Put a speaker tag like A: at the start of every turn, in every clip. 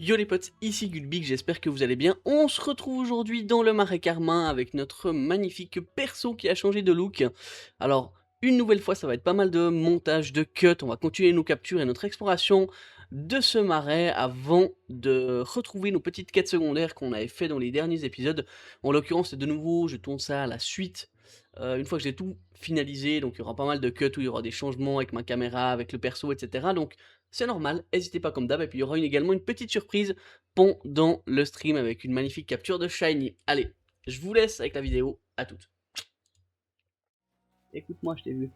A: Yo les potes, ici Gulbig, j'espère que vous allez bien. On se retrouve aujourd'hui dans le Marais Carmin avec notre magnifique perso qui a changé de look. Alors, une nouvelle fois, ça va être pas mal de montage, de cuts, on va continuer nos captures et notre exploration de ce marais avant de retrouver nos petites quêtes secondaires qu'on avait fait dans les derniers épisodes. En l'occurrence, c'est de nouveau, je tourne ça à la suite. Une fois que j'ai tout finalisé, donc il y aura pas mal de cuts où il y aura des changements avec ma caméra, avec le perso, etc. Donc c'est normal, n'hésitez pas comme d'hab, et puis il y aura également une petite surprise pendant le stream avec une magnifique capture de Shiny. Allez, je vous laisse avec la vidéo, à toutes. Écoute-moi, je t'ai vu.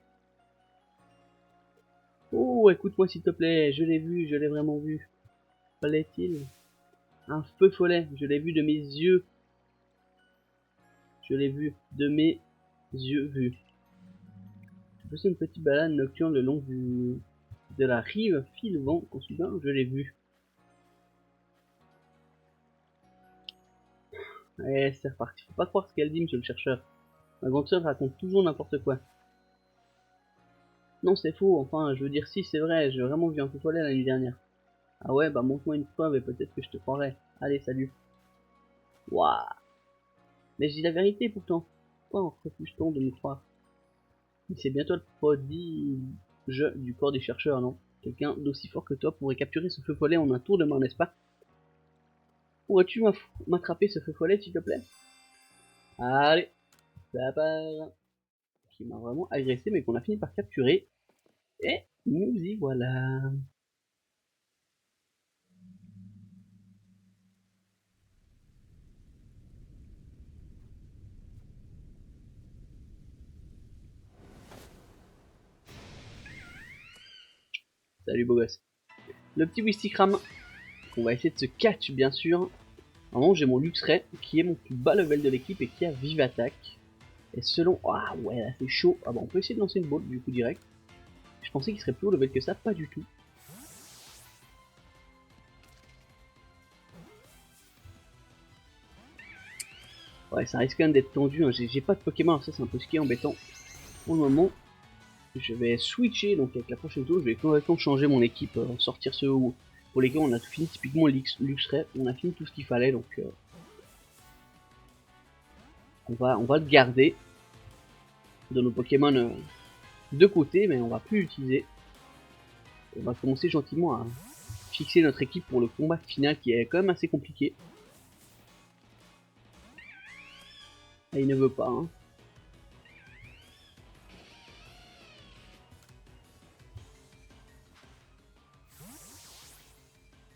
A: Oh, écoute-moi s'il te plaît, je l'ai vu, je l'ai vraiment vu. Fallait-il un feu follet, je l'ai vu de mes yeux. Je l'ai vu de mes yeux vus. Je faisais une petite balade nocturne le long de la rive, fil vent, quand soudain je l'ai vu. Eh, c'est reparti. Faut pas croire ce qu'elle dit, monsieur le chercheur. Ma grande sœur raconte toujours n'importe quoi. Non, c'est faux, enfin, je veux dire, si, c'est vrai, j'ai vraiment vu un feu follet l'année dernière. Ah ouais, bah montre-moi une preuve et peut-être que je te croirai. Allez, salut. Waouh. Mais je dis la vérité pourtant. Pourquoi on refuse-t-on de me croire? C'est bientôt le prodige du corps des chercheurs, non? Quelqu'un d'aussi fort que toi pourrait capturer ce feu follet en un tour de main, n'est-ce pas? Pourrais-tu m'attraper ce feu follet, s'il te plaît? Allez, ça part. Qui m'a vraiment agressé, mais qu'on a fini par capturer. Et nous y voilà. Salut beau gosse. Le petit Wistikram, qu'on va essayer de se catch bien sûr. Normalement j'ai mon Luxray, qui est mon plus bas level de l'équipe et qui a vive attaque. Et selon... Ah ouais, là c'est chaud. Ah bah on peut essayer de lancer une bolt du coup direct. Je pensais qu'il serait plus haut level que ça, pas du tout. Ouais, ça risque quand même d'être tendu, hein. J'ai pas de Pokémon, alors ça c'est un peu ce qui est embêtant. Pour le moment, je vais switcher, donc avec la prochaine tour, je vais complètement changer mon équipe, sortir ceux où, pour lesquels on a tout fini, typiquement Luxray, on a fini tout ce qu'il fallait, donc on va le garder de nos Pokémon de côté, mais on va plus l'utiliser. On va commencer gentiment à fixer notre équipe pour le combat final qui est quand même assez compliqué. Et il ne veut pas, hein.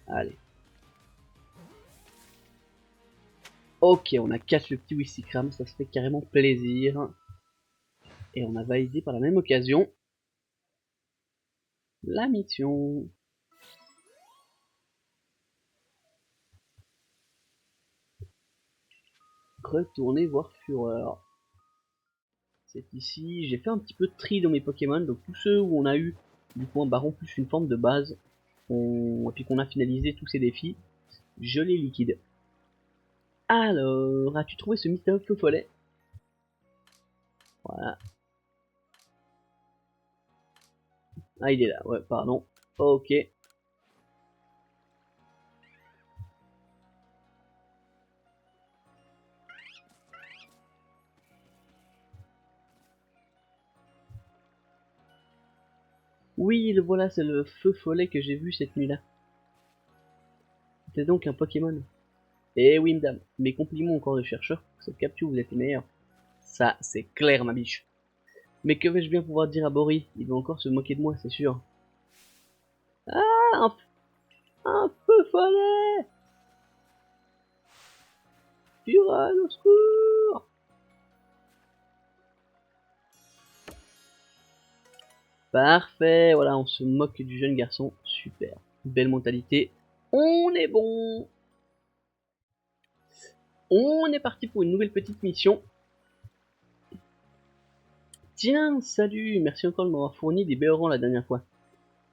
A: Allez. Ok, on a cassé le petit Wistikram, ça se fait carrément plaisir. Et on a validé par la même occasion la mission. Retourner voir Fureur. C'est ici, j'ai fait un petit peu de tri dans mes Pokémon, donc tous ceux où on a eu du coup un baron plus une forme de base, et puis qu'on a finalisé tous ces défis, je les liquide. Alors, as-tu trouvé ce mystérieux feu follet? Voilà. Ah, il est là, ouais, pardon. Ok. Oui, le voilà, c'est le feu follet que j'ai vu cette nuit-là. C'était donc un Pokémon. Eh oui, madame, mes compliments encore de chercheur, pour cette capture vous êtes les meilleurs. Ça, c'est clair, ma biche. Mais que vais-je bien pouvoir dire à Bori? Il va encore se moquer de moi, c'est sûr. Ah, un feu follet! Fureur, au secours! Parfait, voilà, on se moque du jeune garçon. Super. Belle mentalité. On est bon! On est parti pour une nouvelle petite mission. Tiens, salut! Merci encore de m'avoir fourni des béorans la dernière fois.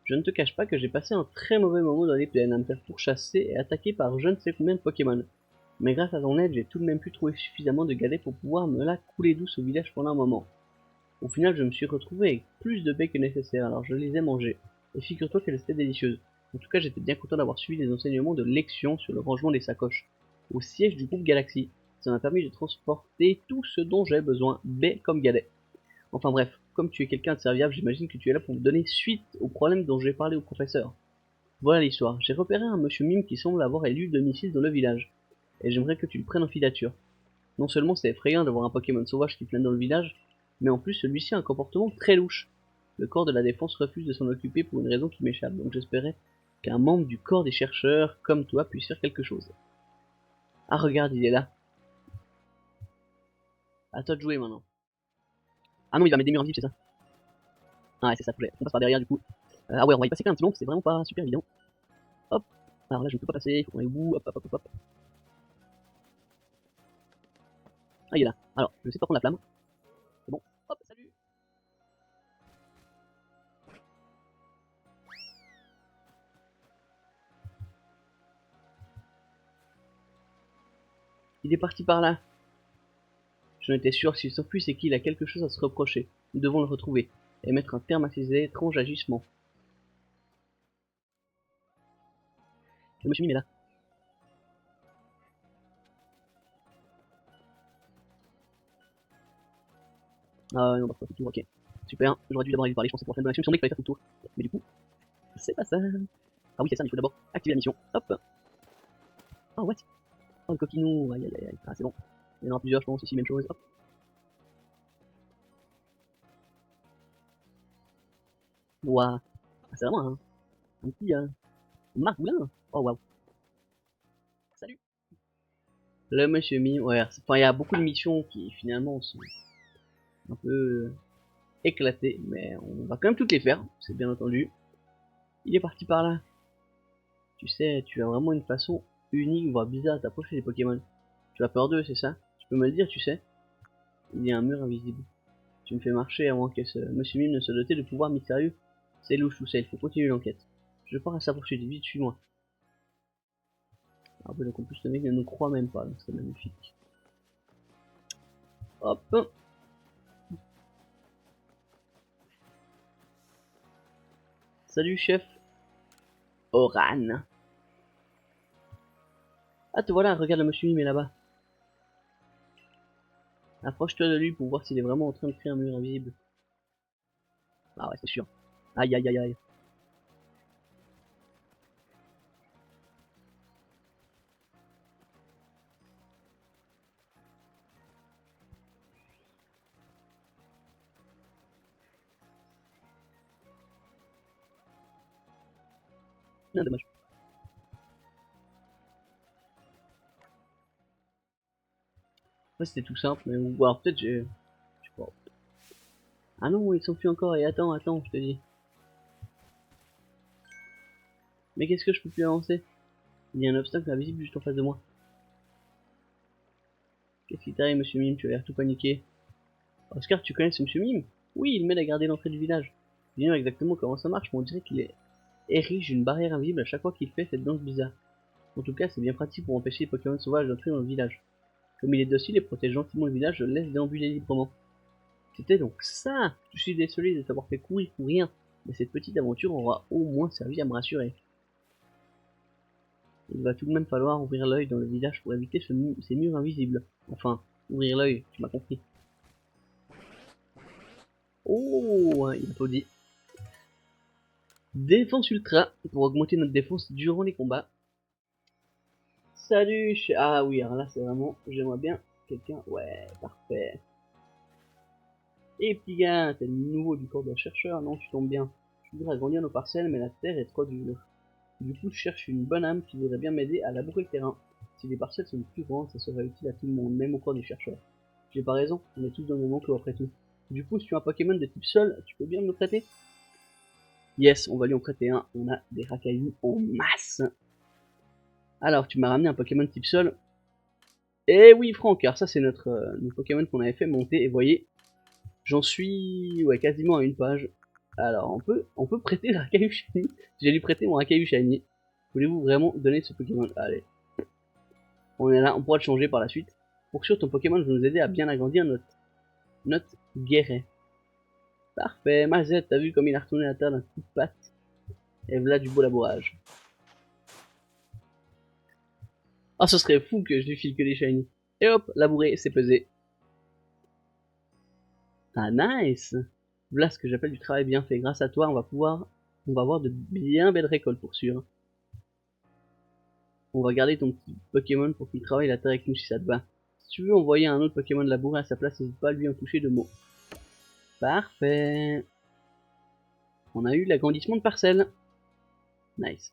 A: Je ne te cache pas que j'ai passé un très mauvais moment dans les plaines à me faire pourchasser et attaquer par je ne sais combien de Pokémon. Mais grâce à ton aide, j'ai tout de même pu trouver suffisamment de galets pour pouvoir me la couler douce au village pendant un moment. Au final, je me suis retrouvé avec plus de baies que nécessaire, alors je les ai mangées. Et figure-toi qu'elles étaient délicieuses. En tout cas, j'étais bien content d'avoir suivi les enseignements de Lexion sur le rangement des sacoches au siège du groupe Galaxy. Ça m'a permis de transporter tout ce dont j'avais besoin, B comme Gadet. Enfin bref, comme tu es quelqu'un de serviable, j'imagine que tu es là pour me donner suite au problème dont j'ai parlé au professeur. Voilà l'histoire. J'ai repéré un monsieur mime qui semble avoir élu domicile dans le village, et j'aimerais que tu le prennes en filature. Non seulement c'est effrayant d'avoir un Pokémon sauvage qui plane dans le village, mais en plus celui-ci a un comportement très louche. Le corps de la défense refuse de s'en occuper pour une raison qui m'échappe, donc j'espérais qu'un membre du corps des chercheurs, comme toi, puisse faire quelque chose. Ah regarde, il est là. À toi de jouer maintenant. Ah non, il va mettre des murs invisibles, c'est ça? Ah ouais, c'est ça, on passe par derrière du coup. Ah ouais, on va y passer quand même un petit moment, c'est vraiment pas super évident. Hop, alors là je ne peux pas passer, il faut qu'on aille au bout, hop hop hop hop. Ah il est là, alors je sais pas prendre la flamme. C'est bon, hop, salut. Il est parti par là. J'en étais sûr, s'il s'enfuit, c'est qu'il a quelque chose à se reprocher. Nous devons le retrouver, et mettre un terme à ces étranges agissements. Le monsieur Mime est là. Ah non, bah, pas tout le tour, ok. Super, j'aurais dû d'abord aller parler, je pensais pour faire une donation, il me semblait qu'il fallait faire tout le tour. Mais du coup, c'est pas ça. Ah oui, c'est ça, il faut d'abord activer la mission. Hop. Oh, what? Oh, le coquinou, aïe aïe aïe. Ah, c'est bon. Il y en aura plusieurs, je pense, ici, même chose. Hop. Ouah. Ah, c'est vraiment un petit margoulin. Oh, waouh. Salut. Le monsieur Mime, ouais. Enfin, il y a beaucoup de missions qui, finalement, sont un peu éclatées, mais on va quand même toutes les faire, c'est bien entendu. Il est parti par là. Tu sais, tu as vraiment une façon unique, voire bizarre d'approcher les Pokémon. Tu as peur d'eux, c'est ça? Tu peux me le dire, tu sais? Il y a un mur invisible. Tu me fais marcher avant que ce monsieur Mime ne se dote de pouvoirs mystérieux. C'est louche tout ça, il faut continuer l'enquête. Je pars à sa poursuite, vite, suis-moi. Ah bah donc en plus le mec ne nous croit même pas, donc c'est magnifique. Hop. Salut chef. Oran. Ah te voilà, regarde le monsieur Mime est là-bas. Approche-toi de lui pour voir s'il est vraiment en train de créer un mur invisible. Ah ouais, c'est sûr. Aïe aïe aïe aïe. Non, dommage. Ouais, c'était tout simple, mais ou alors peut-être j'ai... Je sais pas. Ah non, il s'enfuit encore, et attends, attends, je te dis. Mais qu'est-ce que je peux plus avancer? Il y a un obstacle invisible juste en face de moi. Qu'est-ce qui t'arrive, monsieur Mime? Tu as l'air tout paniqué. Oscar, tu connais ce monsieur Mime? Oui, il m'aide à garder l'entrée du village. J'ignore exactement comment ça marche, mais on dirait qu'il érige une barrière invisible à chaque fois qu'il fait cette danse bizarre. En tout cas, c'est bien pratique pour empêcher les Pokémon sauvages d'entrer dans le village. Comme il est docile et protège gentiment le village, je le laisse déambuler librement. C'était donc ça! Je suis désolé de t'avoir fait courir pour rien, mais cette petite aventure aura au moins servi à me rassurer. Il va tout de même falloir ouvrir l'œil dans le village pour éviter ces murs invisibles. Enfin, ouvrir l'œil, tu m'as compris. Oh, il applaudit. Défense ultra, pour augmenter notre défense durant les combats. Salut, ah oui, alors là c'est vraiment, j'aimerais bien quelqu'un, ouais, parfait. Et petit gars, t'es le nouveau du corps de chercheur, non, tu tombes bien. Je voudrais agrandir nos parcelles, mais la terre est trop dure. Du coup, je cherche une bonne âme qui voudrait bien m'aider à labourer le terrain. Si les parcelles sont plus grandes, ça serait utile à tout le monde, même au corps des chercheurs. J'ai pas raison, on est tous dans le même enclos après tout. Du coup, si tu as un Pokémon de type sol, tu peux bien me le prêter? Yes, on va lui en prêter un, on a des racailloux en masse. Alors, tu m'as ramené un Pokémon type sol. Eh oui, Franck, car ça c'est notre Pokémon qu'on avait fait monter, et voyez, j'en suis ouais, quasiment à une page. Alors, on peut prêter le Racaillou Shiny. J'ai lui prêté mon Racaillou Shiny. Voulez-vous vraiment donner ce Pokémon? Allez, on est là, on pourra le changer par la suite. Pour sûr, ton Pokémon va nous aider à bien agrandir notre guéret. Parfait, Mazette, t'as vu comme il a retourné la terre d'un coup de patte? Et voilà du beau labourage. Ah, ce serait fou que je lui file que des shiny. Et hop, labouré, c'est pesé. Ah, nice! Voilà ce que j'appelle du travail bien fait. Grâce à toi, on va avoir de bien belles récoltes pour sûr. On va garder ton petit Pokémon pour qu'il travaille la terre avec nous si ça te va. Si tu veux envoyer un autre Pokémon labourer à sa place, n'hésite pas à lui en toucher 2 mots. Parfait! On a eu l'agrandissement de parcelle. Nice.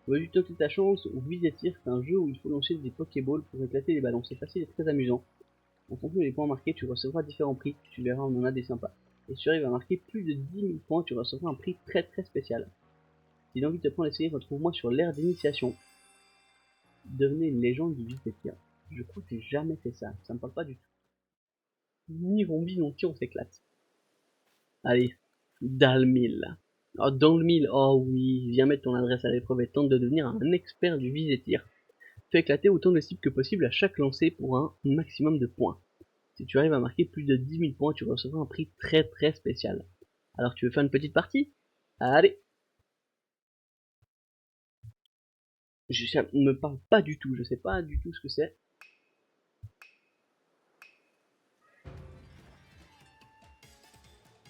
A: Tu veux du tenter ta chance ou Visétir, c'est un jeu où il faut lancer des Pokéballs pour éclater les ballons. C'est facile et très amusant. En fonction des points marqués, tu recevras différents prix. Tu verras, on en a des sympas. Et si tu arrives à marquer plus de 10 000 points, tu recevras un prix très très spécial. Si l'envie te prend d'essayer, retrouve-moi sur l'ère d'initiation. Devenez une légende du Visétir. Je crois que j'ai jamais fait ça. Ça me parle pas du tout. Niveau Binonki, on s'éclate. Allez, dans le mille. Oh, dans le mille, oh oui, viens mettre ton adresse à l'épreuve et tente de devenir un expert du Visétir. Fais éclater autant de cibles que possible à chaque lancer pour un maximum de points. Si tu arrives à marquer plus de 10 000 points, tu recevras un prix très très spécial. Alors tu veux faire une petite partie? Allez! Ça me parle pas du tout, je sais pas du tout ce que c'est.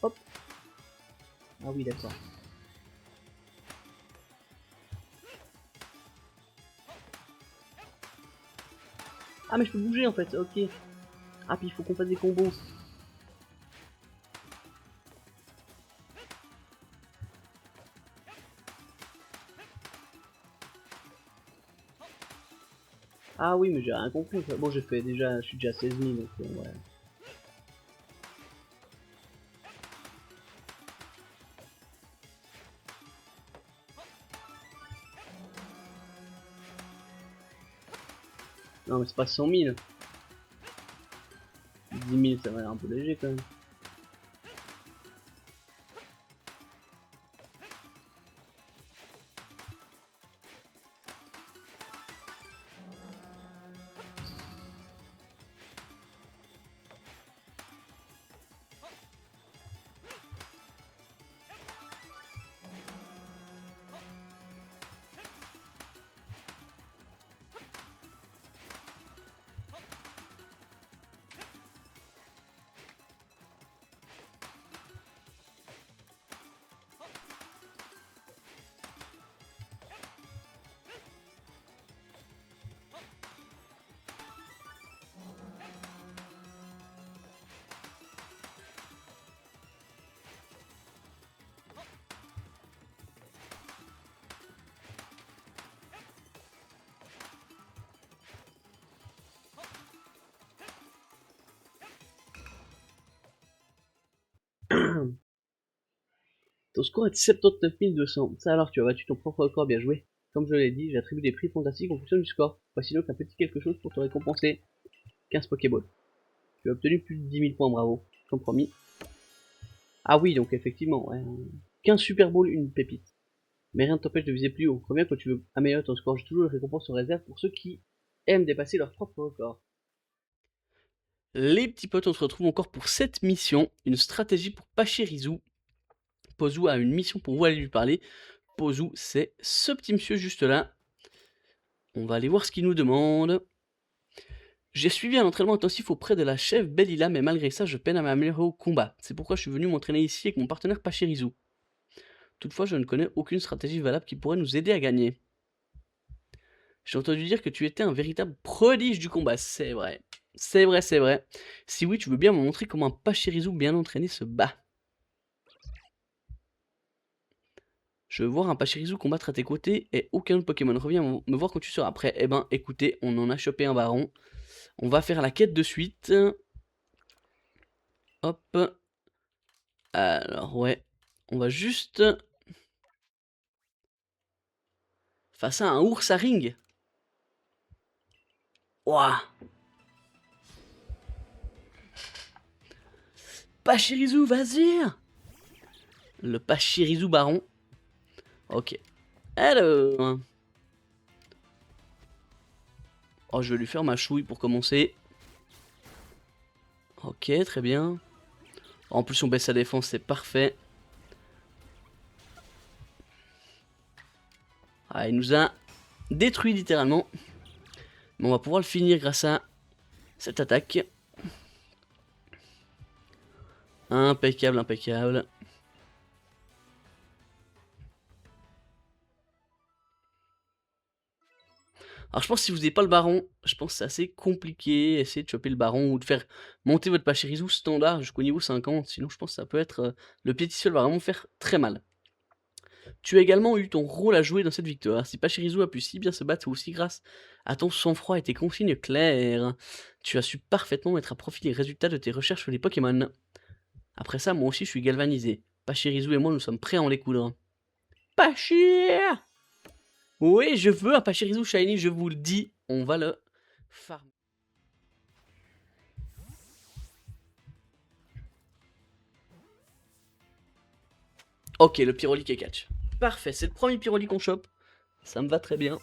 A: Hop! Ah oui, d'accord. Ah mais je peux bouger en fait, ok. Ah puis il faut qu'on fasse des combos. Ah oui mais j'ai rien compris. Bon j'ai fait déjà, je suis déjà à 16 000 donc ouais. Non mais c'est pas 100 000. 10 000 ça va l'air un peu léger quand même. Ton score est de 79 200. Ça alors, tu as battu ton propre record, bien joué. Comme je l'ai dit, j'attribue des prix fantastiques en fonction du score. Voici donc un petit quelque chose pour te récompenser. 15 Pokéballs. Tu as obtenu plus de 10 000 points, bravo. Comme promis. Ah oui, donc effectivement, ouais. 15 Super Balls, une pépite. Mais rien ne t'empêche de viser plus haut. Combien quand tu veux améliorer ton score, j'ai toujours une récompense en réserve pour ceux qui aiment dépasser leur propre record. Les petits potes, on se retrouve encore pour cette mission. Une stratégie pour Pachirisu. Pozu a une mission pour vous, allez lui parler. Pozu, c'est ce petit monsieur juste là. On va aller voir ce qu'il nous demande. J'ai suivi un entraînement intensif auprès de la chef Bellila, mais malgré ça, je peine à m'améliorer au combat. C'est pourquoi je suis venu m'entraîner ici avec mon partenaire Pachirisu. Toutefois, je ne connais aucune stratégie valable qui pourrait nous aider à gagner. J'ai entendu dire que tu étais un véritable prodige du combat, c'est vrai. C'est vrai, c'est vrai. Si oui, tu veux bien me montrer comment un Pachirisu bien entraîné se bat. Je veux voir un Pachirisu combattre à tes côtés et aucun autre Pokémon. Reviens me voir quand tu seras prêt. Eh ben, écoutez, on en a chopé un baron. On va faire la quête de suite. Hop. Alors, ouais. On va juste... Face à un ours à ring. Ouah. Pachirisu, vas-y. Le Pachirisu baron. Ok. Alors... Oh, je vais lui faire ma chouille pour commencer. Ok, très bien. En plus, on baisse sa défense, c'est parfait. Ah, il nous a détruit littéralement. Mais on va pouvoir le finir grâce à cette attaque. Impeccable, impeccable. Alors je pense que si vous n'avez pas le baron, je pense que c'est assez compliqué, essayer de choper le baron ou de faire monter votre Pachirisu standard jusqu'au niveau 50, sinon je pense que ça peut être... le pied seul va vraiment faire très mal. Tu as également eu ton rôle à jouer dans cette victoire. Si Pachirisu a pu si bien se battre, c'est aussi grâce à ton sang-froid et tes consignes claires. Tu as su parfaitement mettre à profit les résultats de tes recherches sur les Pokémon. Après ça, moi aussi je suis galvanisé. Pachirisu et moi nous sommes prêts à en découdre. Pachir! Oui, je veux un Pachirisu Shiny, je vous le dis. On va le farm. Ok, le Pyrolique est catch. Parfait, c'est le premier Pyrolique qu'on chope. Ça me va très bien.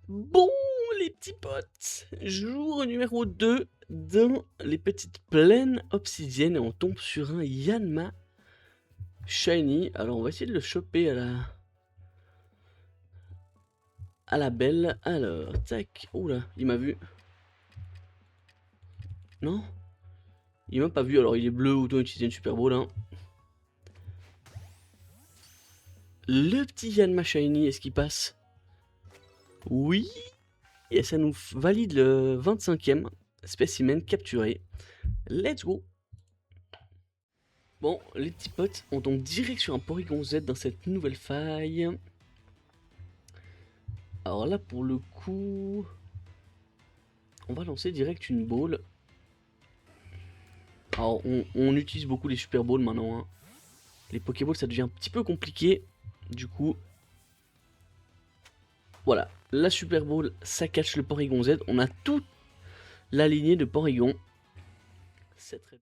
A: Bon, les petits potes, jour numéro 2 dans les petites plaines obsidiennes et on tombe sur un Yanma Shiny. Alors on va essayer de le choper à la belle. Alors, tac. Oula, il m'a vu. Non? Il m'a pas vu, alors il est bleu, autant utiliser une Super Ball. Hein. Le petit Yanma Shiny, est-ce qu'il passe? Oui! Et ça nous valide le 25e spécimen capturé. Let's go! Bon, les petits potes, on tombe direct sur un Porygon Z dans cette nouvelle faille. Alors là, pour le coup, on va lancer direct une ball. Alors, on utilise beaucoup les Super Balls maintenant. Hein. Les Pokéballs, ça devient un petit peu compliqué. Du coup, voilà. La Super Ball, ça catch le Porygon Z. On a toute la lignée de Porygon. C'est très...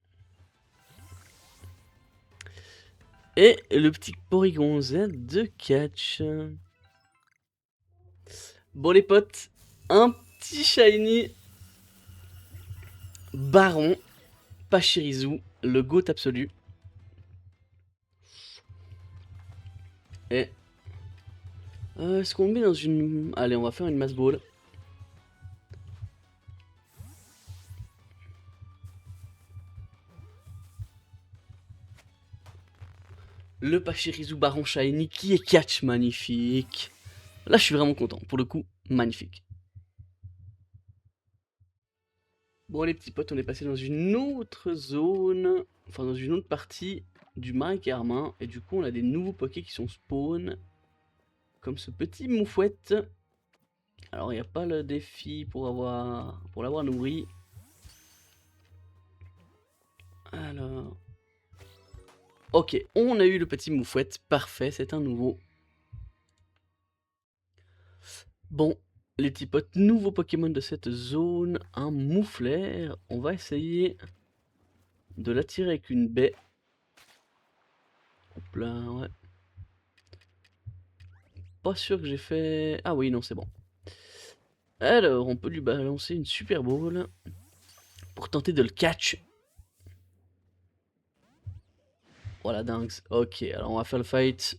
A: Et le petit Porygon Z de catch. Bon les potes, un petit shiny Baron Pachirisu, le GOAT absolu. Et est-ce qu'on le met dans une... Allez, on va faire une mass ball. Le Pachirisu Baron Shiny qui est catch, magnifique. Là, je suis vraiment content. Pour le coup, magnifique. Bon, les petits potes, on est passé dans une autre zone. Enfin, dans une autre partie du marais Carmin. Et du coup, on a des nouveaux Pokés qui sont spawn. Comme ce petit moufouette. Alors, il n'y a pas le défi pour l'avoir nourri. Alors... Ok, on a eu le petit moufouette. Parfait, c'est un nouveau. Bon, les petits potes, nouveau Pokémon de cette zone, un mouflaire. On va essayer de l'attirer avec une baie. Hop là, ouais. Pas sûr que j'ai fait... Ah oui, non, c'est bon. Alors, on peut lui balancer une Super Ball pour tenter de le catch. Voilà, dingue. Ok, alors on va faire le fight.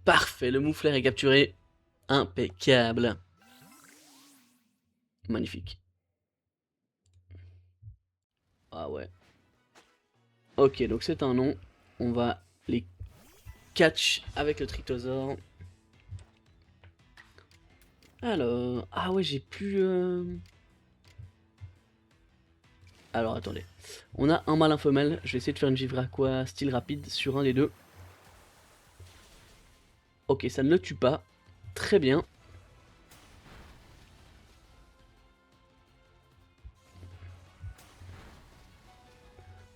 A: Parfait, le mouflaire est capturé. Impeccable. Magnifique. Ah ouais. Ok, donc c'est un nom. On va les catch avec le Tritosaur. Alors... Ah ouais, j'ai plus... Alors, attendez. On a un malin femelle. Je vais essayer de faire une Givraquois style rapide sur un des deux. Ok, ça ne le tue pas. Très bien.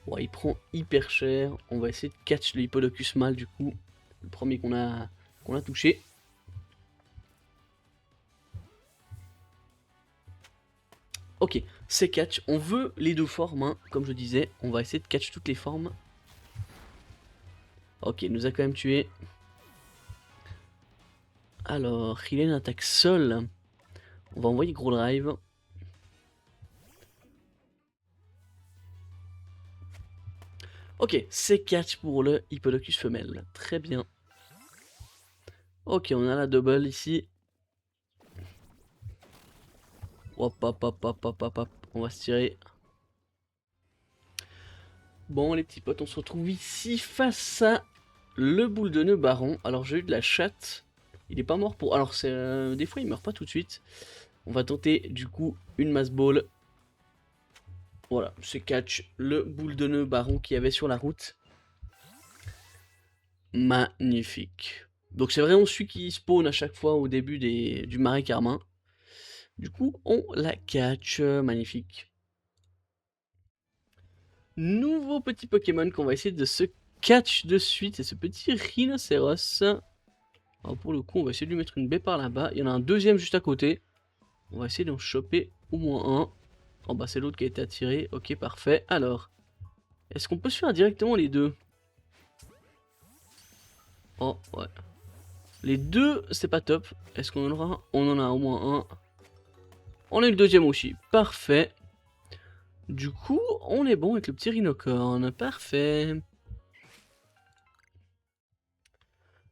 A: Bon, il prend hyper cher. On va essayer de catch le Hippolocus mâle du coup. Le premier qu'on a touché. Ok, c'est catch. On veut les deux formes, hein, comme je disais. On va essayer de catch toutes les formes. Ok, il nous a quand même tué. Alors, il a une attaque sol. On va envoyer gros drive. Ok, c'est catch pour le Hippolocus femelle. Très bien. Ok, on a la double ici. Hop, hop, hop, hop, hop, hop, hop. On va se tirer. Bon, les petits potes, on se retrouve ici face à le boule de nœud baron. Alors, j'ai eu de la chatte. Il est pas mort pour... Alors, c'est des fois, il meurt pas tout de suite. On va tenter, du coup, une mass ball. Voilà, c'est catch le boule de nœud baron qu'il y avait sur la route. Magnifique. Donc, c'est vraiment celui qui spawn à chaque fois au début du marais carmin. Du coup, on la catch. Magnifique. Nouveau petit Pokémon qu'on va essayer de se catch de suite. C'est ce petit rhinocéros. Alors pour le coup, on va essayer de lui mettre une baie par là-bas. Il y en a un deuxième juste à côté. On va essayer d'en choper au moins un. Oh bah c'est l'autre qui a été attiré. Ok, parfait. Alors, est-ce qu'on peut se faire directement les deux? Oh, ouais. Les deux, c'est pas top. Est-ce qu'on en aura un? On en a au moins un. On a eu le deuxième aussi. Parfait. Du coup, on est bon avec le petit rhinocorne. Parfait.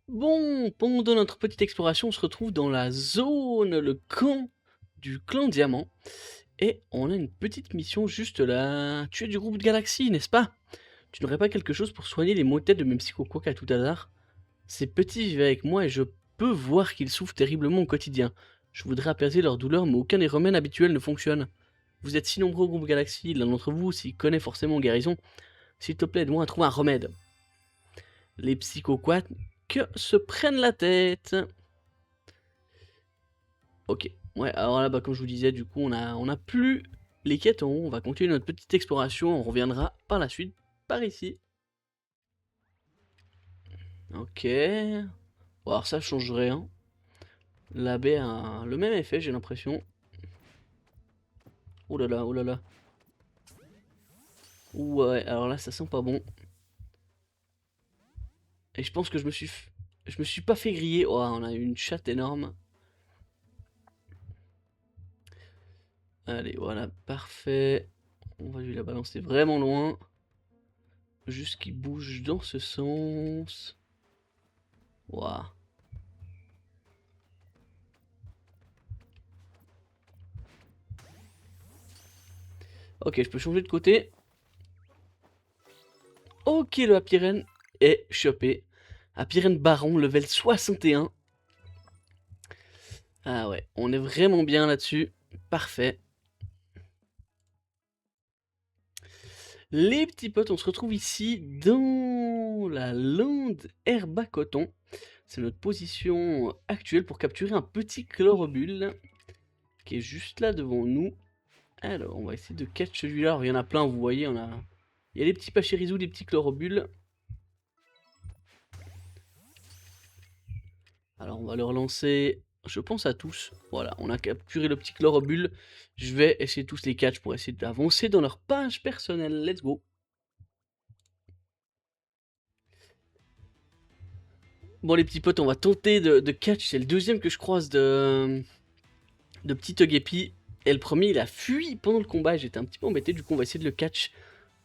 A: Bon, pendant notre petite exploration, on se retrouve dans la zone, le camp du clan Diamant. Et on a une petite mission juste là. Tu es du groupe de Galaxy, n'est-ce pas? Tu n'aurais pas quelque chose pour soigner les maux de tête de mes psychoquacs à tout hasard? Ces petits vivent avec moi et je peux voir qu'ils souffrent terriblement au quotidien. Je voudrais apaiser leur douleur, mais aucun des remèdes habituels ne fonctionne. Vous êtes si nombreux au groupe Galaxy, l'un d'entre vous s'y connaît forcément en guérison. S'il te plaît, aide-moi à trouver un remède. Les psychoquacs se prennent la tête. Ok, ouais, alors là, bah, comme je vous disais, du coup, on a plus les quêtes en haut. On va continuer notre petite exploration. On reviendra par la suite par ici. Ok. Bon, alors ça change rien. La baie a le même effet, j'ai l'impression. Oh là là, oh là là. Ouais, alors là, ça sent pas bon. Et je pense que je me suis pas fait griller. Oh, on a une chatte énorme. Allez, voilà, parfait. On va lui la balancer vraiment loin. Juste qu'il bouge dans ce sens. Waouh. Ok, je peux changer de côté. Ok, le Happyren est chopé. Happyren Baron, level 61. Ah ouais, on est vraiment bien là-dessus. Parfait. Les petits potes, on se retrouve ici dans la lande Herba Coton. C'est notre position actuelle pour capturer un petit Chlorobule qui est juste là devant nous. Alors, on va essayer de catch celui-là. Alors, il y en a plein, vous voyez, il y a des petits Pachirisu, des petits Chlorobules. Alors, on va leur lancer, je pense à tous. Voilà, on a capturé le petit Chlorobule. Je vais essayer de tous les catch pour essayer d'avancer dans leur page personnelle. Let's go. Bon, les petits potes, on va tenter de catch. C'est le deuxième que je croise de petit Togepi. Et le premier, il a fui pendant le combat. J'étais un petit peu embêté. Du coup, on va essayer de le catch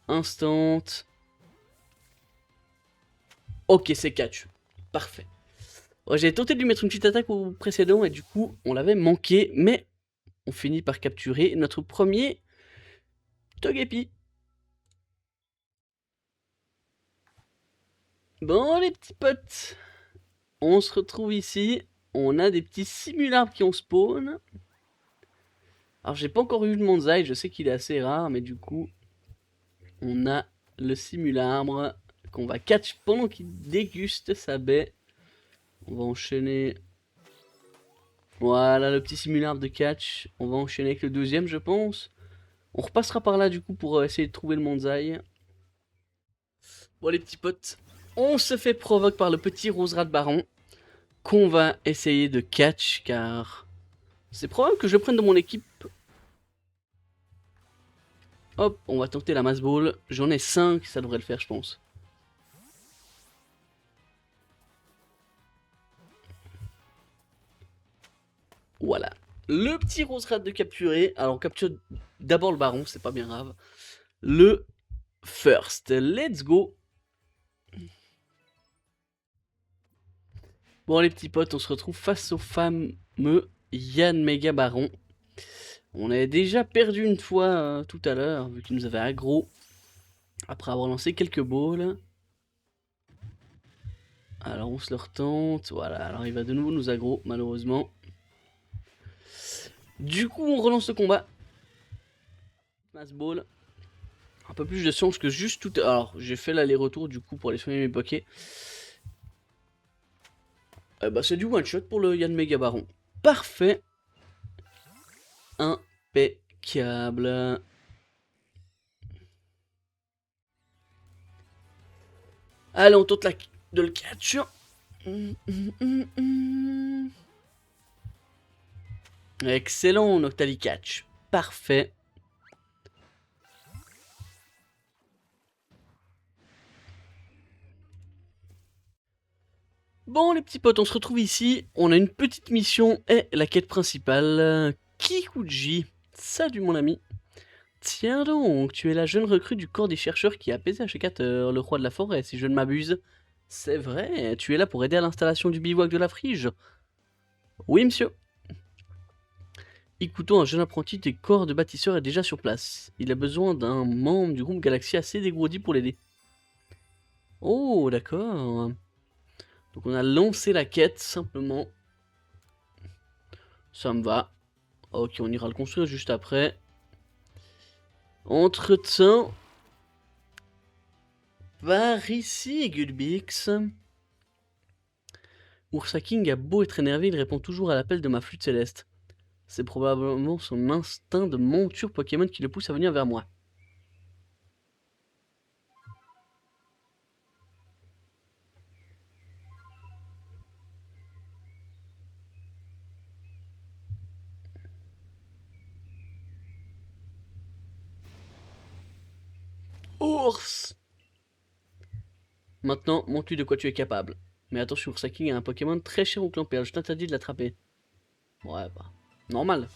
A: instant. Ok, c'est catch. Parfait. Oh, j'ai tenté de lui mettre une petite attaque au précédent et du coup, on l'avait manqué. Mais on finit par capturer notre premier Togepi. Bon, les petits potes, on se retrouve ici. On a des petits simularbres qui ont spawn. Alors, j'ai pas encore eu de Monzai. Je sais qu'il est assez rare, mais du coup, on a le simularbre qu'on va catch pendant qu'il déguste sa baie. On va enchaîner. Voilà le petit simularbre de catch. On va enchaîner avec le deuxième, je pense. On repassera par là du coup pour essayer de trouver le Monzai. Bon les petits potes, on se fait provoque par le petit Roserat de Baron qu'on va essayer de catch car c'est probable que je le prenne dans mon équipe. Hop, on va tenter la mass ball. J'en ai 5, ça devrait le faire je pense. Voilà. Le petit Roserat de capturer. Alors on capture d'abord le baron, c'est pas bien grave. Le first. Let's go. Bon les petits potes, on se retrouve face au fameux Yann Méga Baron. On avait déjà perdu une fois tout à l'heure, vu qu'il nous avait aggro. Après avoir lancé quelques balls. Alors on se le retente. Voilà, alors il va de nouveau nous aggro, malheureusement. Du coup, on relance le combat. Mass ball. Un peu plus de chance que juste tout à l'heure. Alors, j'ai fait l'aller-retour du coup pour aller soigner mes pokés. Bah, c'est du one-shot pour le Yann Méga Baron. Parfait. Impeccable. Allez, on tente de le catch. Excellent, Noctali catch. Parfait. Bon, les petits potes, on se retrouve ici. On a une petite mission et la quête principale. Kikuji. Salut, mon ami. Tiens donc, tu es la jeune recrue du corps des chercheurs qui a apaisé Ashikator, le roi de la forêt, si je ne m'abuse. C'est vrai, tu es là pour aider à l'installation du bivouac de la Frige. Oui, monsieur. Ikuto, un jeune apprenti des corps de bâtisseur, est déjà sur place. Il a besoin d'un membre du groupe Galaxy assez dégourdi pour l'aider. Oh, d'accord. Donc on a lancé la quête, simplement. Ça me va. Ok, on ira le construire juste après. Entre-temps, par ici, Gulbix. Ursa King a beau être énervé, il répond toujours à l'appel de ma flûte céleste. C'est probablement son instinct de monture Pokémon qui le pousse à venir vers moi. Ours! Maintenant, montre-lui de quoi tu es capable. Mais attention, Ursa King a un Pokémon très cher au clan Perle, je t'interdis de l'attraper. Ouais, bah, normal.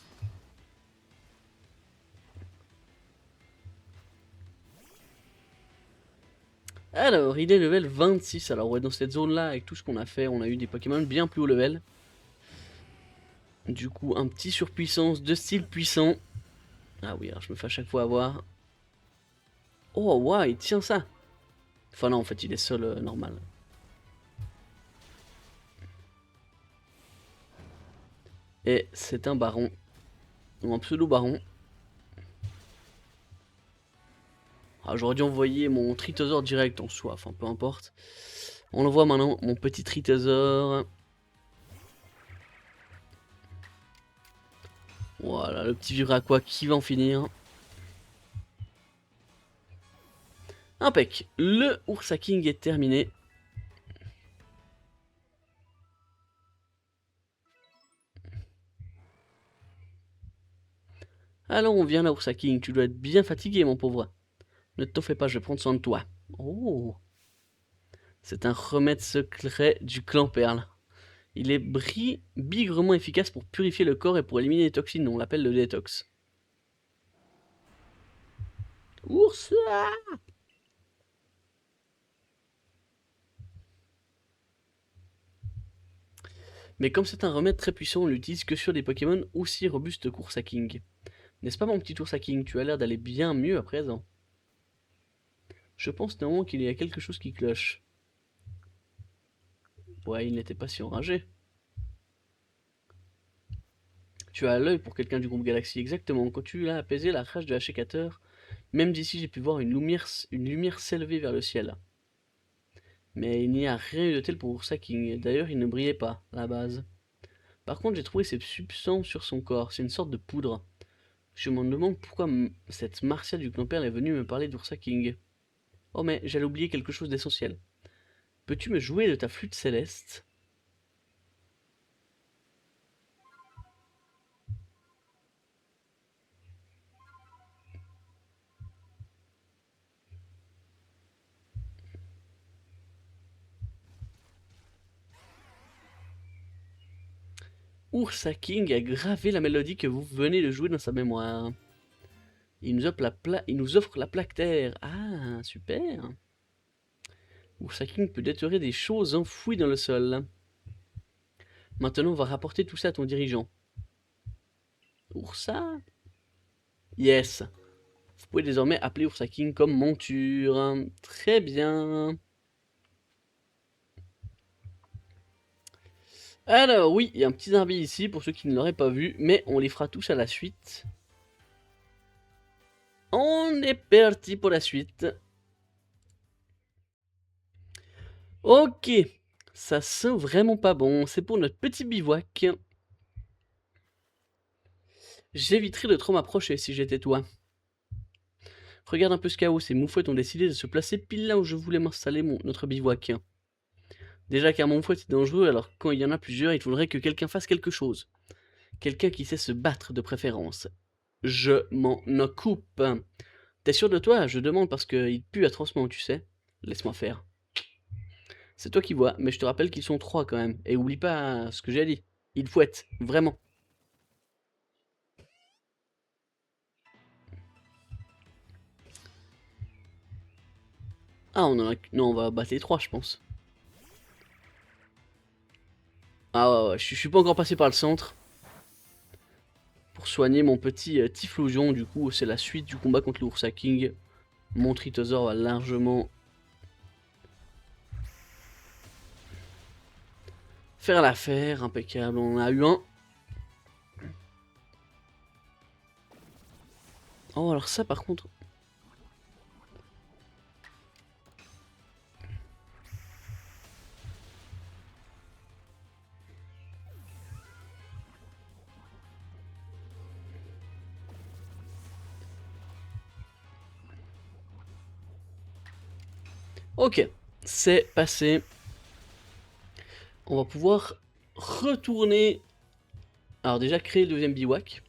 A: Alors, il est level 26. Alors, ouais, dans cette zone-là, avec tout ce qu'on a fait, on a eu des Pokémon bien plus haut level. Du coup, un petit surpuissance de style puissant. Ah oui, alors je me fais à chaque fois avoir. Oh, ouais, il tient ça. Enfin non, en fait, il est seul normal. Et c'est un baron. Ou un pseudo-baron. Ah, j'aurais dû envoyer mon Tritosaur direct en soi, enfin peu importe. On envoie maintenant mon petit Tritosaur. Voilà, le petit Vibra-Aqua qui va en finir. Impec. Le Ursa King est terminé. Alors on vient là, Ursa King. Tu dois être bien fatigué, mon pauvre. Ne t'en fais pas, je vais prendre soin de toi. Oh. C'est un remède secret du clan Perle. Il est bigrement efficace pour purifier le corps et pour éliminer les toxines. On l'appelle le détox. Oursa! Mais comme c'est un remède très puissant, on l'utilise que sur des Pokémon aussi robustes qu'Ursa King. N'est-ce pas mon petit Ursa King? Tu as l'air d'aller bien mieux à présent. Je pense néanmoins qu'il y a quelque chose qui cloche. Ouais, il n'était pas si enragé. Tu as l'œil pour quelqu'un du groupe Galaxy, exactement. Quand tu l'as apaisé la rage de Ashikator, même d'ici j'ai pu voir une lumière s'élever vers le ciel. Mais il n'y a rien eu de tel pour Ursa King. D'ailleurs, il ne brillait pas, à la base. Par contre, j'ai trouvé ces substances sur son corps. C'est une sorte de poudre. Je me demande pourquoi cette Martia du clan Perle est venue me parler d'Ursa King. Oh mais j'allais oublier quelque chose d'essentiel. Peux-tu me jouer de ta flûte céleste? Ursa King a gravé la mélodie que vous venez de jouer dans sa mémoire. Il nous offre la plaque terre. Ah, super. Ursa King peut déterrer des choses enfouies dans le sol. Maintenant, on va rapporter tout ça à ton dirigeant. Ursa? Yes. Vous pouvez désormais appeler Ursa King comme monture. Très bien. Alors oui, il y a un petit zarbi ici pour ceux qui ne l'auraient pas vu, mais on les fera tous à la suite. On est parti pour la suite. Ok, ça sent vraiment pas bon, c'est pour notre petit bivouac. J'éviterais de trop m'approcher si j'étais toi. Regarde un peu ce chaos, ces moufouettes ont décidé de se placer pile là où je voulais m'installer notre bivouac. Déjà qu'un moufouette est dangereux, alors quand il y en a plusieurs, il faudrait que quelqu'un fasse quelque chose. Quelqu'un qui sait se battre de préférence. Je m'en occupe. T'es sûr de toi? Je demande parce qu'il pue atrocement, tu sais. Laisse-moi faire. C'est toi qui vois, mais je te rappelle qu'ils sont 3 quand même. Et oublie pas ce que j'ai dit. Ils fouettent, vraiment. Ah, on en a... Non, on va battre les 3, je pense. Ah ouais, ouais, je suis pas encore passé par le centre. Pour soigner mon petit Typhlosion, du coup, c'est la suite du combat contre l'Ursa King. Mon Tritosaur va largement faire l'affaire, impeccable. On en a eu un. Oh, alors ça, par contre... Ok, c'est passé. On va pouvoir retourner... Alors déjà, créer le deuxième bivouac.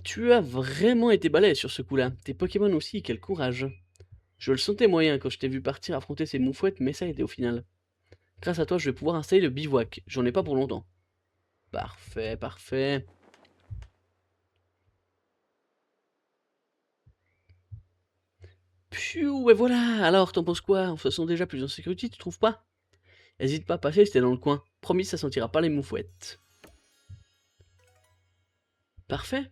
A: Tu as vraiment été balèze sur ce coup-là. Tes Pokémon aussi, quel courage. Je le sentais moyen quand je t'ai vu partir affronter ces moufouettes, mais ça a été au final. Grâce à toi, je vais pouvoir installer le bivouac. J'en ai pas pour longtemps. Parfait, parfait. Piou, et voilà. Alors, t'en penses quoi? On se sent déjà plus en sécurité, tu trouves pas? Hésite pas à passer, c'était dans le coin. Promis, ça sentira pas les moufouettes. Parfait.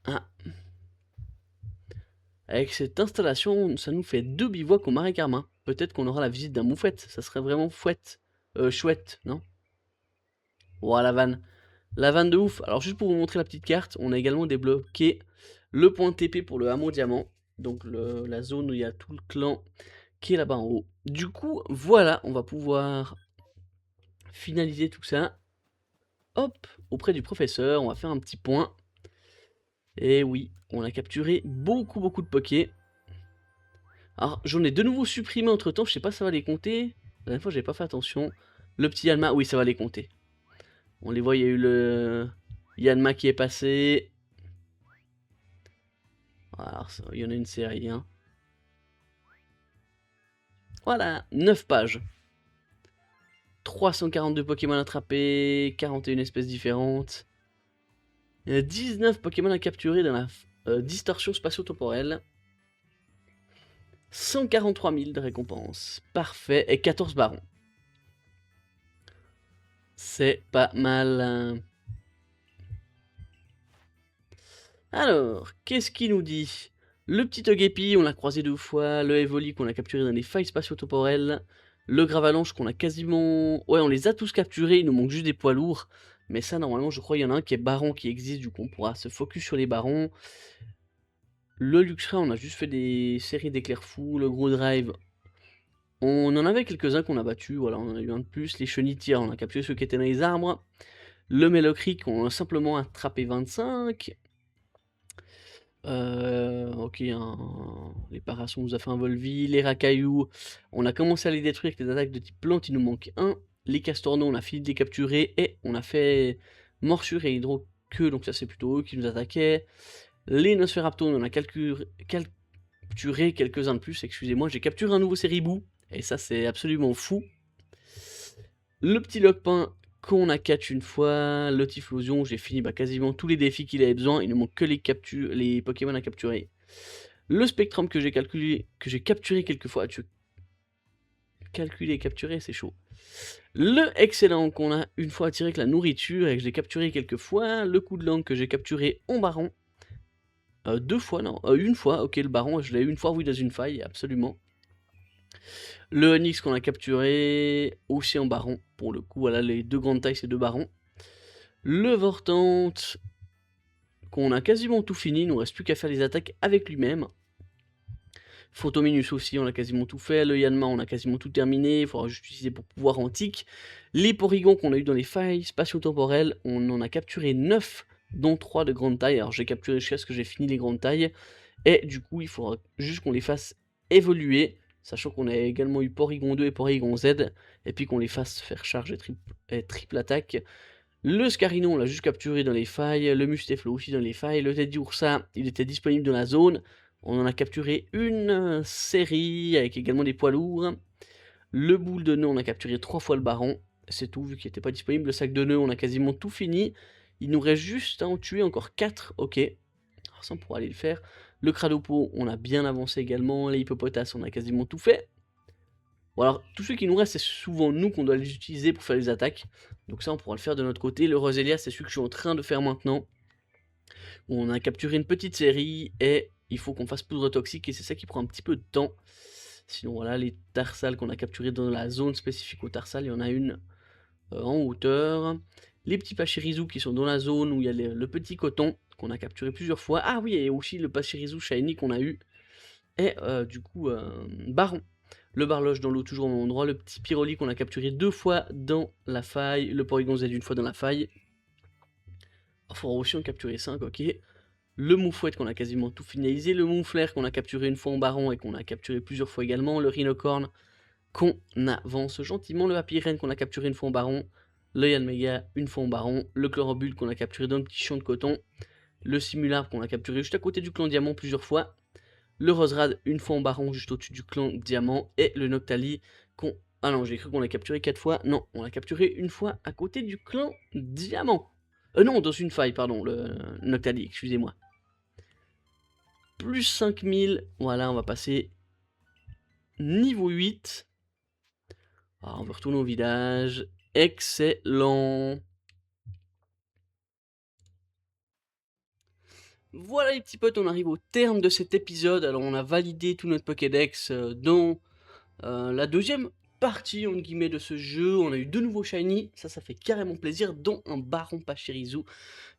A: Ah. Avec cette installation, ça nous fait 2 bivouacs au Marais Carmin. Peut-être qu'on aura la visite d'un moufouette. Ça serait vraiment fouette. Chouette, non? Ouah, la vanne. La vanne de ouf. Alors, juste pour vous montrer la petite carte, on a également débloqué le point TP pour le hameau diamant. Donc, la zone où il y a tout le clan qui est là-bas en haut. Du coup, voilà, on va pouvoir finaliser tout ça. Hop, auprès du professeur, on va faire un petit point. Et oui, on a capturé beaucoup, beaucoup de pokés. Alors, j'en ai de nouveau supprimé entre temps, je sais pas si ça va les compter. La dernière fois, j'avais pas fait attention. Le petit Yanma, oui, ça va les compter. On les voit, il y a eu le Yanma qui est passé. Alors, il y en a une série, hein. Voilà, 9 pages. 342 Pokémon attrapés, 41 espèces différentes. 19 Pokémon à capturer dans la distorsion spatio-temporelle. 143 000 de récompenses. Parfait. Et 14 barons. C'est pas mal. Alors, qu'est-ce qu'il nous dit? Le petit Togepi, on l'a croisé 2 fois. Le Evoli qu'on a capturé dans les failles spatio-temporelles. Le Gravalanche qu'on a quasiment... Ouais, on les a tous capturés. Il nous manque juste des poids lourds. Mais ça, normalement, je crois qu'il y en a un qui est baron qui existe. Du coup, on pourra se focus sur les barons. Le Luxray, on a juste fait des séries d'éclairs fous. Le Gros Drive, on en avait quelques-uns qu'on a battus. Voilà, on en a eu un de plus. Les Chenitières, on a capturé ceux qui étaient dans les arbres. Le Melocric, on a simplement attrapé 25. Ok, les Parassons nous a fait un Volvi. Les Racailloux, on a commencé à les détruire avec des attaques de type plante, il nous manque un. Les Castorneaux, on a fini de les capturer et on a fait Morsure et Hydro-Queue, donc ça c'est plutôt eux qui nous attaquaient. Les Nosferatu, on en a capturé quelques-uns de plus, excusez-moi. J'ai capturé un nouveau Séribou, et ça c'est absolument fou. Le petit Loquepin qu'on a catch une fois, le Typhlosion, j'ai fini quasiment tous les défis qu'il avait besoin, il ne manque que les Pokémon à capturer. Le Spectrum que j'ai capturé quelques fois, calculer et capturer, c'est chaud. Le excellent qu'on a une fois attiré avec la nourriture et que j'ai capturé quelques fois. Le coup de langue que j'ai capturé en baron. Deux fois, non, une fois, ok, le baron, je l'ai eu une fois, oui, dans une faille, absolument. Le Onyx qu'on a capturé aussi en baron, pour le coup, voilà, les deux grandes tailles, c'est deux barons. Le Vortante qu'on a quasiment tout fini, il nous reste plus qu'à faire les attaques avec lui-même. Photominus aussi, on a quasiment tout fait. Le Yanma, on a quasiment tout terminé. Il faudra juste utiliser pour pouvoir antique. Les Porygons qu'on a eu dans les failles spatio-temporelles, on en a capturé 9, dont 3 de grande taille. Alors j'ai capturé jusqu'à ce que j'ai fini les grandes tailles. Et du coup, il faudra juste qu'on les fasse évoluer. Sachant qu'on a également eu Porygon 2 et Porygon Z. Et puis qu'on les fasse faire charge et triple attaque. Le Scarino, on l'a juste capturé dans les failles. Le Musteflo aussi dans les failles. Le Teddy Ursa, il était disponible dans la zone. On en a capturé une série avec également des poids lourds. Le boule de nœud, on a capturé 3 fois le baron. C'est tout, vu qu'il n'était pas disponible. Le sac de nœud, on a quasiment tout fini. Il nous reste juste à en tuer encore 4. Ok. Alors ça, on pourra aller le faire. Le Cradopo, on a bien avancé également. Les hippopotas, on a quasiment tout fait. Bon alors, tous ceux qui nous restent, c'est souvent nous qu'on doit les utiliser pour faire les attaques. Donc ça, on pourra le faire de notre côté. Le Roselia, c'est celui que je suis en train de faire maintenant. On a capturé une petite série et il faut qu'on fasse poudre toxique et c'est ça qui prend un petit peu de temps. Sinon voilà, les tarsales qu'on a capturées dans la zone spécifique aux tarsales, il y en a une en hauteur. Les petits pachirisu qui sont dans la zone où il y a le petit coton qu'on a capturé plusieurs fois. Ah oui, et aussi le pachirisu shiny qu'on a eu. Et du coup, baron. Le barloche dans l'eau toujours au même endroit. Le petit pyroli qu'on a capturé 2 fois dans la faille. Le porygon Z une fois dans la faille. Il faudra aussi en capturer 5, ok. Le moufouette qu'on a quasiment tout finalisé, le mouflaire qu'on a capturé une fois en baron et qu'on a capturé plusieurs fois également, le rhinocorne qu'on avance gentiment, le happy qu'on a capturé une fois en baron, le Yanmega une fois en baron, le chlorobule qu'on a capturé dans le petit champ de coton, le simular qu'on a capturé juste à côté du clan diamant plusieurs fois, le roserad une fois en baron juste au-dessus du clan diamant, et le noctali qu'on... Ah non, j'ai cru qu'on l'a capturé 4 fois, non, on l'a capturé une fois à côté du clan diamant. Non, dans une faille, pardon, le noctali, excusez-moi. Plus 5000, voilà, on va passer niveau 8. Alors, on va retourner au village. Excellent. Voilà les petits potes, on arrive au terme de cet épisode. Alors on a validé tout notre Pokédex dans la deuxième partie entre guillemets de ce jeu. On a eu 2 nouveaux shiny, ça fait carrément plaisir, dont un Baron Pachirisu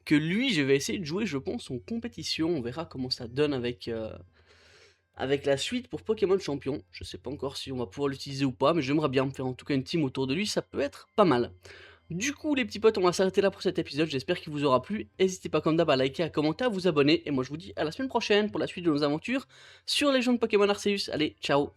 A: que lui je vais essayer de jouer je pense en compétition. On verra comment ça donne avec la suite pour Pokémon Champion. Je sais pas encore si on va pouvoir l'utiliser ou pas, mais j'aimerais bien me faire en tout cas une team autour de lui, ça peut être pas mal. Du coup les petits potes, on va s'arrêter là pour cet épisode, j'espère qu'il vous aura plu. N'hésitez pas comme d'hab à liker, à commenter, à vous abonner, et moi je vous dis à la semaine prochaine pour la suite de nos aventures sur les jeux de Pokémon Arceus. Allez, ciao!